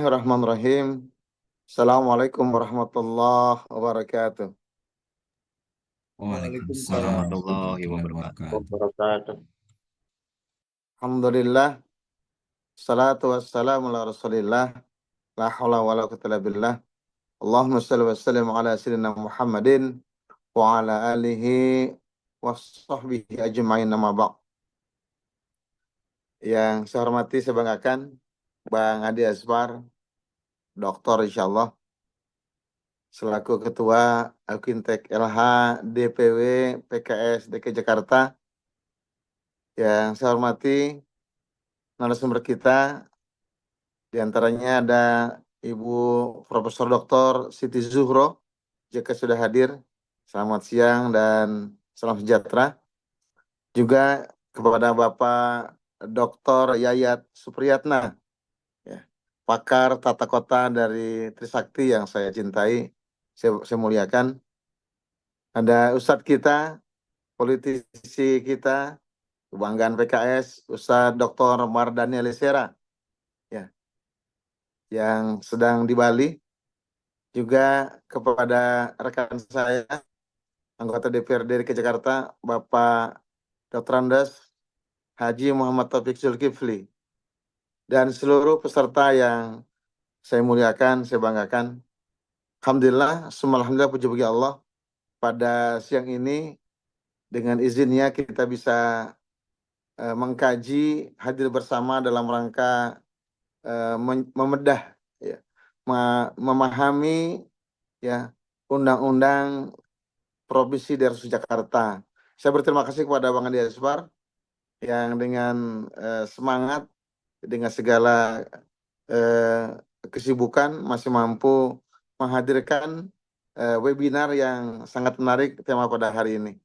Bismillahirrahmanirrahim. Assalamualaikum warahmatullahi wabarakatuh. Waalaikumsalam Waalaikumsalam warahmatullahi wabarakatuh. wabarakatuh. Alhamdulillah, salatu wassalamu ala rasulillah, la hawla wa la quwwata illa billah. Allahumma salli wa sallim ala sayyidina Muhammadin wa ala alihi wa sahbihi ajma'in nama ba'd. Yang saya hormati, saya banggakan Bang Adi Asbar, doktor insyaallah, selaku Ketua Akintek LH DPW PKS DKI Jakarta. Yang saya hormati narasumber kita, diantaranya ada Ibu Profesor Dr. Siti Zuhro, jika sudah hadir. Selamat siang dan salam sejahtera. Juga kepada Bapak Dr. Yayat Supriyatna, ya, pakar tata kota dari Trisakti yang saya cintai, saya muliakan. Ada Ustadz kita, politisi kita, kebanggaan PKS, Ustadz Dr. Mardhani Alisera, ya, yang sedang di Bali. Juga kepada rekan saya, anggota DPRD DKI Jakarta, Bapak Dr. Andes Haji Muhammad Taufik Zulkifli, dan seluruh peserta yang saya muliakan, saya banggakan. Alhamdulillah, semua alhamdulillah, puji bagi Allah, pada siang ini dengan izinnya kita bisa mengkaji, hadir bersama dalam rangka membedah, ya, memahami, ya, undang-undang Provinsi Daerah Khusus Jakarta. Saya berterima kasih kepada Bang Andi Asbar yang dengan semangat, dengan segala kesibukan masih mampu menghadirkan webinar yang sangat menarik tema pada hari ini.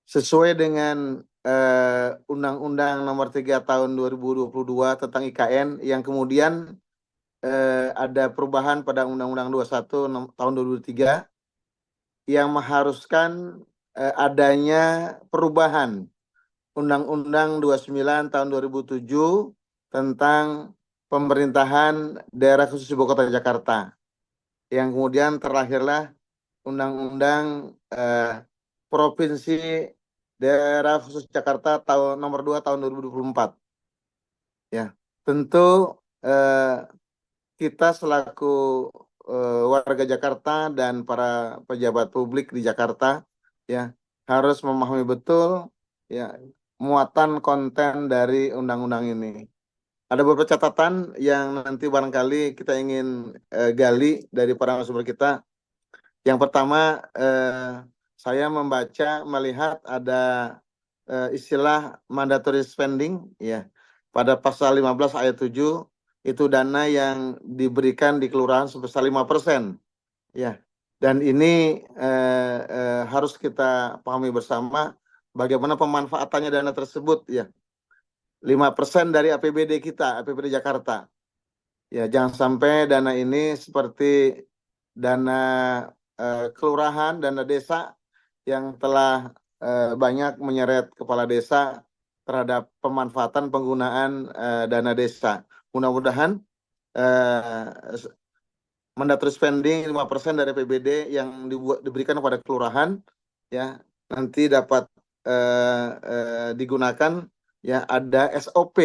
Sesuai dengan Undang-Undang Nomor 3 Tahun 2022 tentang IKN, yang kemudian ada perubahan pada Undang-Undang 21 tahun 2003 yang mengharuskan adanya perubahan Undang-Undang 29 tahun 2007 tentang pemerintahan daerah khusus ibu kota Jakarta, yang kemudian terlahirlah Undang-Undang Provinsi Daerah Khusus Jakarta nomor 2 tahun 2024. Ya, tentu kita selaku warga Jakarta dan para pejabat publik di Jakarta, ya, harus memahami betul, ya, muatan konten dari undang-undang ini. Ada beberapa catatan yang nanti barangkali kita ingin gali dari para narasumber kita. Yang pertama, saya melihat ada istilah mandatory spending, ya, pada pasal 15 ayat 7, itu dana yang diberikan di kelurahan sebesar 5%, ya. Dan ini harus kita pahami bersama bagaimana pemanfaatannya dana tersebut, ya. 5% dari APBD kita, APBD Jakarta. Ya, jangan sampai dana ini seperti dana kelurahan, dana desa yang telah banyak menyeret kepala desa terhadap pemanfaatan penggunaan dana desa. Mudah-mudahan mandatory spending 5% dari APBD yang diberikan kepada kelurahan, ya, nanti dapat digunakan, ya, ada SOP,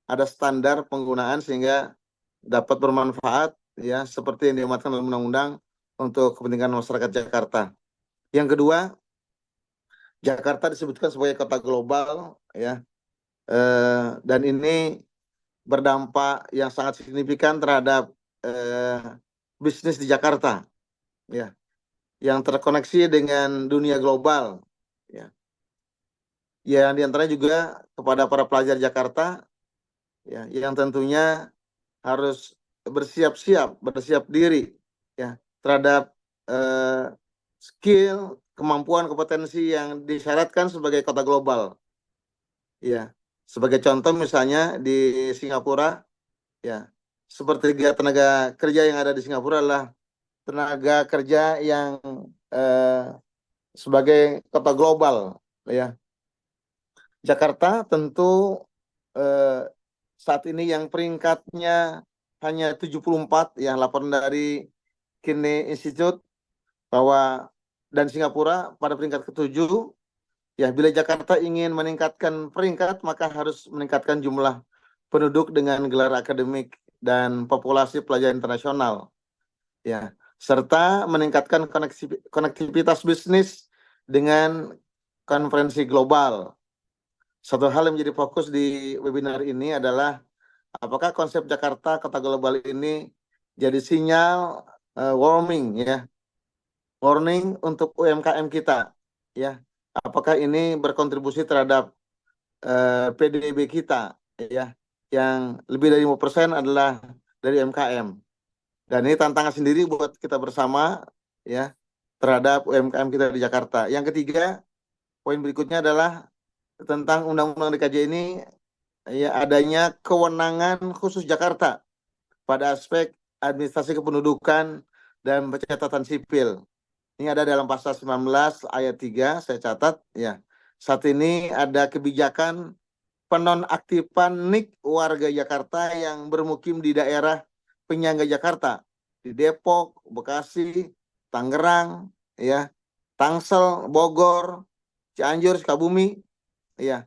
ada standar penggunaan sehingga dapat bermanfaat, ya, seperti yang diamatkan dalam undang-undang untuk kepentingan masyarakat Jakarta. Yang kedua, Jakarta disebutkan sebagai kota global, ya, dan ini berdampak yang sangat signifikan terhadap bisnis di Jakarta, ya, yang terkoneksi dengan dunia global, ya. Yang diantaranya juga kepada para pelajar Jakarta, ya, yang tentunya harus bersiap diri, ya, terhadap skill, kemampuan, kompetensi yang disyaratkan sebagai kota global, ya. Sebagai contoh misalnya di Singapura, ya, sepertiga tenaga kerja yang ada di Singapura adalah tenaga kerja yang sebagai kota global, ya. Jakarta tentu saat ini yang peringkatnya hanya 74, ya, laporan dari Kine Institute bahwa dan Singapura pada peringkat ke-7. Ya, bila Jakarta ingin meningkatkan peringkat, maka harus meningkatkan jumlah penduduk dengan gelar akademik dan populasi pelajar internasional. Ya, serta meningkatkan konektivitas bisnis dengan konferensi global. Satu hal yang menjadi fokus di webinar ini adalah apakah konsep Jakarta Kota Global ini jadi sinyal warning untuk UMKM kita, ya. Apakah ini berkontribusi terhadap PDB kita, ya, yang lebih dari 5% adalah dari UMKM. Dan ini tantangan sendiri buat kita bersama, ya, terhadap UMKM kita di Jakarta. Yang ketiga, poin berikutnya adalah tentang Undang-Undang DKJ ini, ya, adanya kewenangan khusus Jakarta pada aspek administrasi kependudukan dan pencatatan sipil. Ini ada dalam pasal 19 ayat 3, saya catat, ya. Saat ini ada kebijakan penonaktifan NIK warga Jakarta yang bermukim di daerah penyangga Jakarta, di Depok, Bekasi, Tangerang, ya, Tangsel, Bogor, Cianjur, Sukabumi, ya,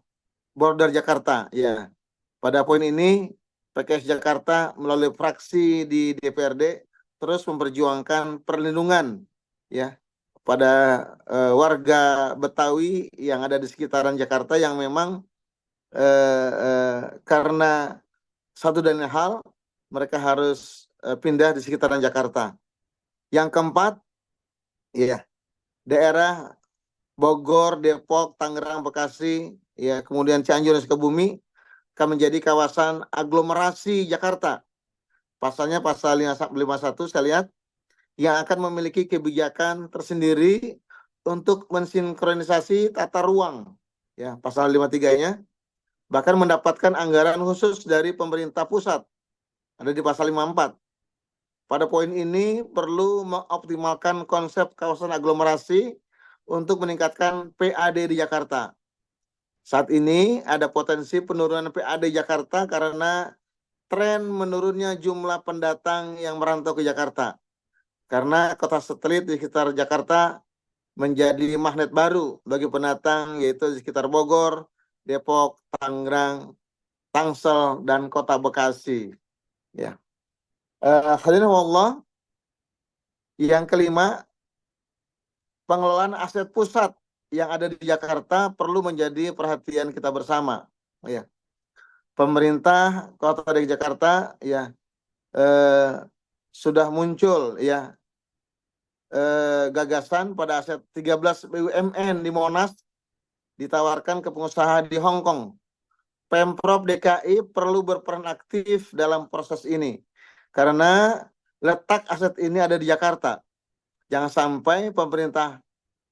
border Jakarta, ya. Pada poin ini PKS Jakarta melalui fraksi di DPRD terus memperjuangkan perlindungan, ya, pada warga Betawi yang ada di sekitaran Jakarta yang memang karena satu dan lain hal mereka harus pindah di sekitaran Jakarta. Yang keempat, ya, daerah Bogor, Depok, Tangerang, Bekasi, ya, kemudian Cianjur dan Sukabumi akan menjadi kawasan aglomerasi Jakarta. Pasalnya pasal 51 saya lihat yang akan memiliki kebijakan tersendiri untuk mensinkronisasi tata ruang. Ya, pasal 53-nya bahkan mendapatkan anggaran khusus dari pemerintah pusat. Ada di pasal 54. Pada poin ini perlu mengoptimalkan konsep kawasan aglomerasi untuk meningkatkan PAD di Jakarta. Saat ini ada potensi penurunan PAD Jakarta karena tren menurunnya jumlah pendatang yang merantau ke Jakarta. Karena kota satelit di sekitar Jakarta menjadi magnet baru bagi pendatang, yaitu di sekitar Bogor, Depok, Tangerang, Tangsel, dan kota Bekasi. Ya. Hadirin Allah, yang kelima, pengelolaan aset pusat yang ada di Jakarta perlu menjadi perhatian kita bersama. Ya. Pemerintah Kota DKI Jakarta, ya, sudah muncul, ya, gagasan pada aset 13 BUMN di Monas ditawarkan ke pengusaha di Hong Kong. Pemprov DKI perlu berperan aktif dalam proses ini karena letak aset ini ada di Jakarta. Jangan sampai pemerintah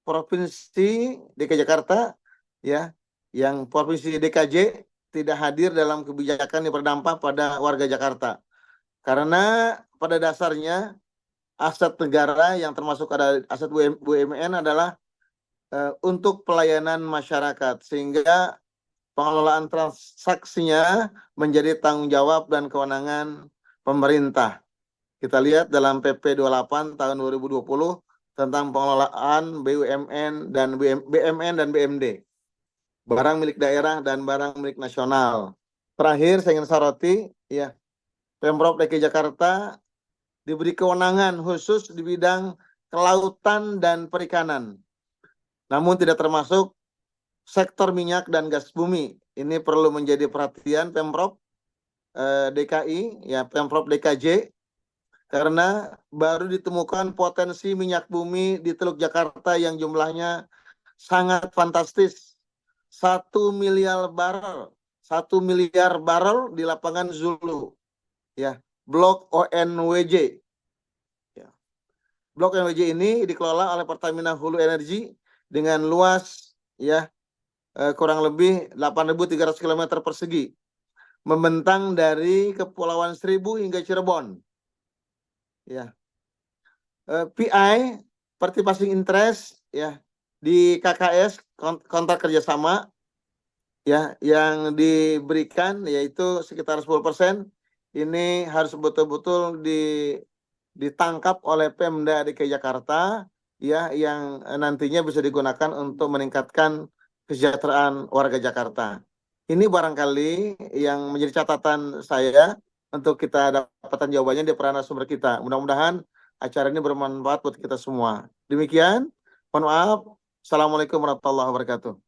provinsi DKI Jakarta, ya, yang provinsi DKJ tidak hadir dalam kebijakan yang berdampak pada warga Jakarta. Karena pada dasarnya aset negara yang termasuk ada aset BUMN adalah untuk pelayanan masyarakat, sehingga pengelolaan transaksinya menjadi tanggung jawab dan kewenangan pemerintah. Kita lihat dalam PP 28 tahun 2020 tentang pengelolaan BUMN dan BMN dan BMD, barang milik daerah dan barang milik nasional. Terakhir saya ingin soroti, ya, Pemprov DKI Jakarta diberi kewenangan khusus di bidang kelautan dan perikanan, namun tidak termasuk sektor minyak dan gas bumi. Ini perlu menjadi perhatian Pemprov DKI, ya, Pemprov DKJ, karena baru ditemukan potensi minyak bumi di Teluk Jakarta yang jumlahnya sangat fantastis. 1 miliar barrel di lapangan Zulu, ya, Blok ONWJ. Ya. Blok ONWJ ini dikelola oleh Pertamina Hulu Energi dengan luas, ya, kurang lebih 8.300 km persegi, membentang dari Kepulauan Seribu hingga Cirebon. Ya. PI, Party Passing Interest, ya, di KKS, kontrak kerjasama, ya yang diberikan yaitu sekitar 10%. Ini harus betul-betul ditangkap oleh Pemda DKI Jakarta ya, yang nantinya bisa digunakan untuk meningkatkan kesejahteraan warga Jakarta. Ini barangkali yang menjadi catatan saya untuk kita dapatkan jawabannya di sumber kita. Mudah-mudahan acara ini bermanfaat buat kita semua. Demikian, mohon maaf. Assalamualaikum warahmatullahi wabarakatuh.